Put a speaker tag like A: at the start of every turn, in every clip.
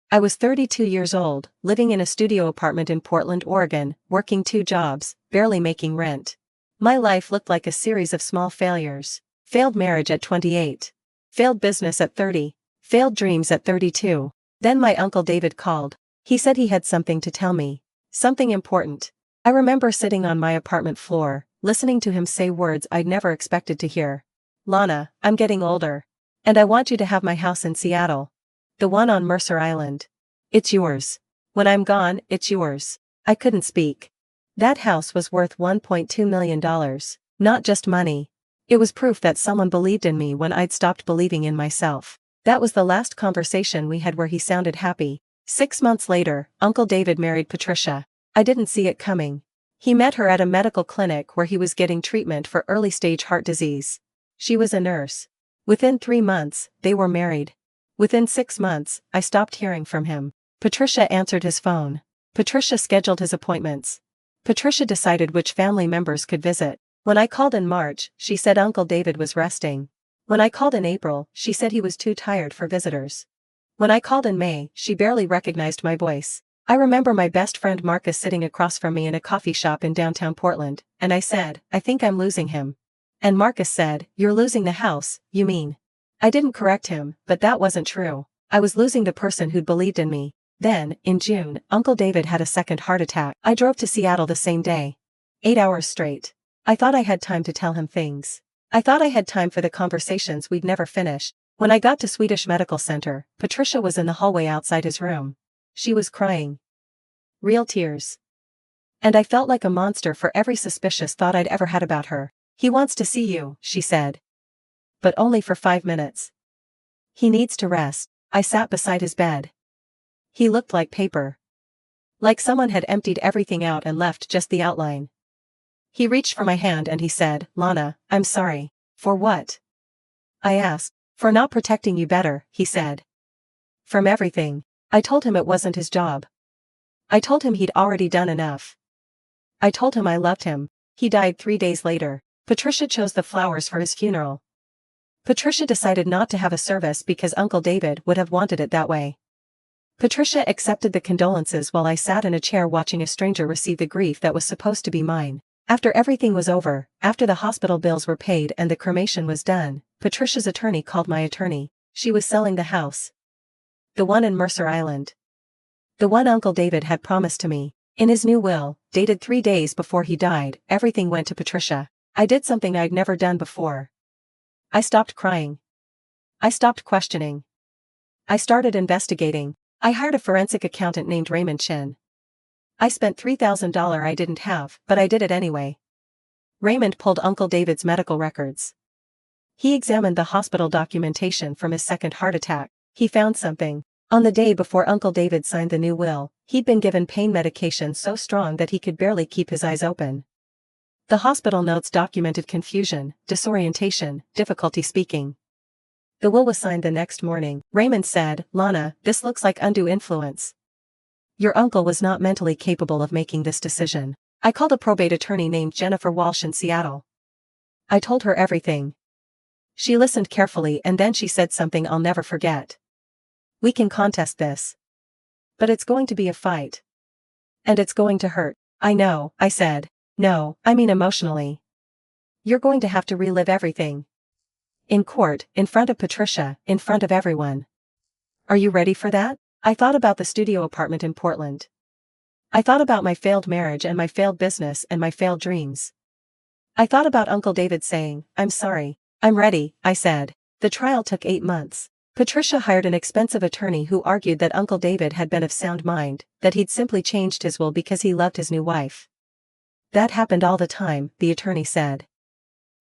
A: I was 32 years old, living in a studio apartment in Portland, Oregon, working 2 jobs, barely making rent. My life looked like a series of small failures. Failed marriage at 28. Failed business at 30. Failed dreams at 32. Then my Uncle David called. He said he had something to tell me. Something important. I remember sitting on my apartment floor, listening to him say words I'd never expected to hear. Lana, I'm getting older. And I want you to have my house in Seattle. The one on Mercer Island. It's yours. When I'm gone, it's yours. I couldn't speak. That house was worth $1.2 million. Not just money. It was proof that someone believed in me when I'd stopped believing in myself. That was the last conversation we had where he sounded happy. 6 months later, Uncle David married Patricia. I didn't see it coming. He met her at a medical clinic where he was getting treatment for early-stage heart disease. She was a nurse. Within 3 months, they were married. Within 6 months, I stopped hearing from him. Patricia answered his phone. Patricia scheduled his appointments. Patricia decided which family members could visit. When I called in March, she said Uncle David was resting. When I called in April, she said he was too tired for visitors. When I called in May, she barely recognized my voice. I remember my best friend Marcus sitting across from me in a coffee shop in downtown Portland, and I said, I think I'm losing him. And Marcus said, you're losing the house, you mean? I didn't correct him, but that wasn't true. I was losing the person who'd believed in me. Then, in June, Uncle David had a second heart attack. I drove to Seattle the same day. 8 hours straight. I thought I had time to tell him things. I thought I had time for the conversations we'd never finish. When I got to Swedish Medical Center, Patricia was in the hallway outside his room. She was crying. Real tears. And I felt like a monster for every suspicious thought I'd ever had about her. He wants to see you, she said. But only for 5 minutes. He needs to rest. I sat beside his bed. He looked like paper. Like someone had emptied everything out and left just the outline. He reached for my hand and he said, Lana, I'm sorry. For what? I asked. For not protecting you better, he said. From everything. I told him it wasn't his job. I told him he'd already done enough. I told him I loved him. He died 3 days later. Patricia chose the flowers for his funeral. Patricia decided not to have a service because Uncle David would have wanted it that way. Patricia accepted the condolences while I sat in a chair watching a stranger receive the grief that was supposed to be mine. After everything was over, after the hospital bills were paid and the cremation was done, Patricia's attorney called my attorney. She was selling the house. The one in Mercer Island. The one Uncle David had promised to me. In his new will, dated 3 days before he died, everything went to Patricia. I did something I'd never done before. I stopped crying. I stopped questioning. I started investigating. I hired a forensic accountant named Raymond Chin. I spent $3,000 I didn't have, but I did it anyway. Raymond pulled Uncle David's medical records. He examined the hospital documentation from his second heart attack. He found something. On the day before Uncle David signed the new will, he'd been given pain medication so strong that he could barely keep his eyes open. The hospital notes documented confusion, disorientation, difficulty speaking. The will was signed the next morning. Raymond said, Lana, this looks like undue influence. Your uncle was not mentally capable of making this decision. I called a probate attorney named Jennifer Walsh in Seattle. I told her everything. She listened carefully and then she said something I'll never forget. We can contest this. But it's going to be a fight. And it's going to hurt. I know, I said. No, I mean emotionally. You're going to have to relive everything. In court, in front of Patricia, in front of everyone. Are you ready for that? I thought about the studio apartment in Portland. I thought about my failed marriage and my failed business and my failed dreams. I thought about Uncle David saying, I'm sorry. I'm ready, I said. The trial took 8 months. Patricia hired an expensive attorney who argued that Uncle David had been of sound mind, that he'd simply changed his will because he loved his new wife. That happened all the time, the attorney said.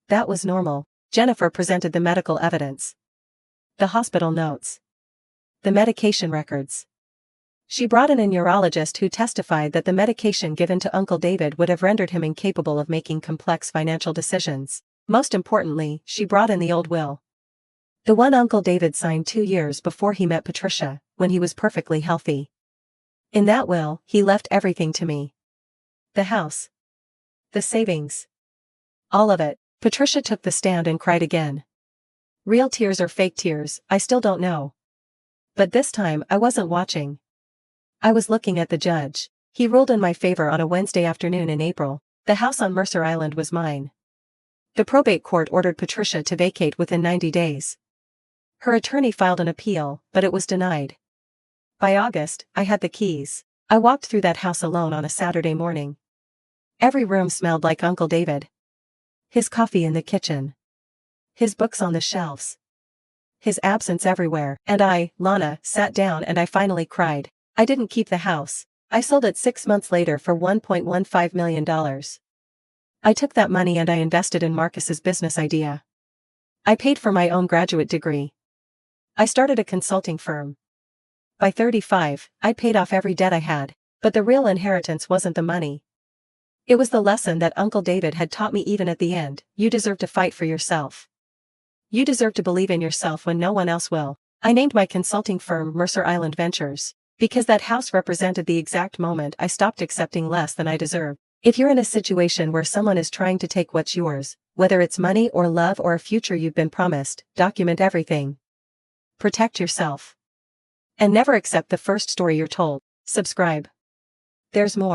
A: That was normal. Jennifer presented the medical evidence. The hospital notes. The medication records. She brought in a neurologist who testified that the medication given to Uncle David would have rendered him incapable of making complex financial decisions. Most importantly, she brought in the old will. The one Uncle David signed 2 years before he met Patricia, when he was perfectly healthy. In that will, he left everything to me. The house. The savings. All of it. Patricia took the stand and cried again. Real tears or fake tears, I still don't know. But this time I wasn't watching. I was looking at the judge. He ruled in my favor on a Wednesday afternoon in April. The house on Mercer Island was mine. The probate court ordered Patricia to vacate within 90 days. Her attorney filed an appeal, but it was denied. By August, I had the keys. I walked through that house alone on a Saturday morning. Every room smelled like Uncle David. His coffee in the kitchen. His books on the shelves. His absence everywhere, and I, Lana, sat down and I finally cried. I didn't keep the house. I sold it 6 months later for $1.15 million. I took that money and I invested in Marcus's business idea. I paid for my own graduate degree. I started a consulting firm. By 35, I paid off every debt I had, but the real inheritance wasn't the money. It was the lesson that Uncle David had taught me even at the end: you deserve to fight for yourself. You deserve to believe in yourself when no one else will. I named my consulting firm Mercer Island Ventures, because that house represented the exact moment I stopped accepting less than I deserved. If you're in a situation where someone is trying to take what's yours, whether it's money or love or a future you've been promised, document everything. Protect yourself. And never accept the first story you're told. Subscribe. There's more.